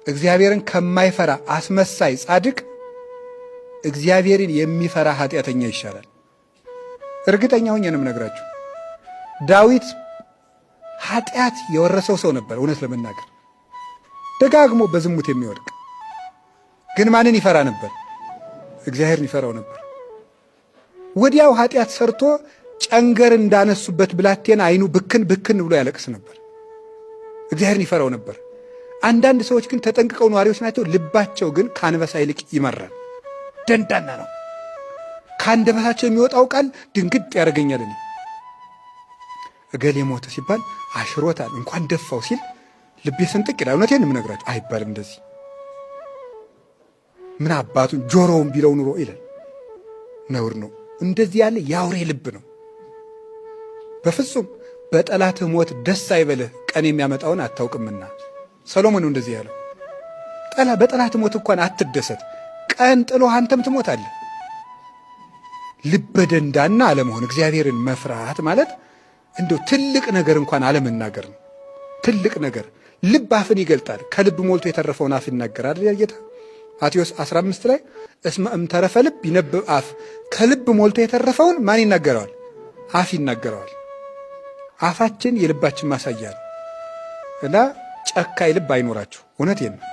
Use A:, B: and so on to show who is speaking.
A: እግዚአብሔርን ከማይፈራ አስመሳይ ጻድቅ እግዚአብሔርን የሚፈራ ኃጢአተኛ ይሻላል። እርግጠኛ ሆኜ ነው የምነግራችሁ። ዳዊት ኃጢአት የወረሰው ሰው ነበር። እውነት ለመናገር ደጋግሞ በዝሙት የሚወድቅ ግን ማንን ይፈራ ነበር? እግዚአብሔርን ይፈራው ነበር። ወዲያው ኃጢአት ሰርቶ ጨንገር እንዳነሱበት ብላቴና አይኑ ብክን ብክን ብሎ ያለቅስ ነበር። እግዚአብሔርን ይፈራው ነበር። አንዳንድ ሰዎች ግን ተጠንቅቀው ነዋሪዎች ናቸው። ልባቸው ግን ከአንበሳ ይልቅ ይመራል፣ ደንዳና ነው። ከአንደበታቸው የሚወጣው ቃል ድንግጥ ያደርገኛል። እኔ እገሌ ሞተ ሲባል አሽሮታል እንኳን ደፋው ሲል ልቤ ስንጥቅ ይላል። እውነቴን የምነግራቸው አይባልም እንደዚህ። ምን አባቱን ጆሮውን ቢለው ኑሮ ይላል። ነውር ነው። እንደዚህ ያለ የአውሬ ልብ ነው። በፍጹም በጠላትህ ሞት ደስ አይበልህ፣ ቀን የሚያመጣውን አታውቅምና። ሰሎሞን ነው እንደዚህ ያለው። በጠላትህ ሞት እንኳን አትደሰት፣ ቀን ጥሎ አንተም ትሞታለህ። ልበ ደንዳና አለመሆን፣ እግዚአብሔርን መፍራት ማለት እንደው ትልቅ ነገር እንኳን አለመናገር ነው። ትልቅ ነገር ልብ አፍን ይገልጣል። ከልብ ሞልቶ የተረፈውን አፍ ይናገራል ጌታ። ማቴዎስ 15 ላይ እስመ እምተረፈ ልብ ይነብብ አፍ፣ ከልብ ሞልቶ የተረፈውን ማን ይናገረዋል? አፍ ይናገረዋል። አፋችን የልባችን ማሳያ ነው እና ጨካኝ ልብ አይኖራችሁ። እውነቴን ነው።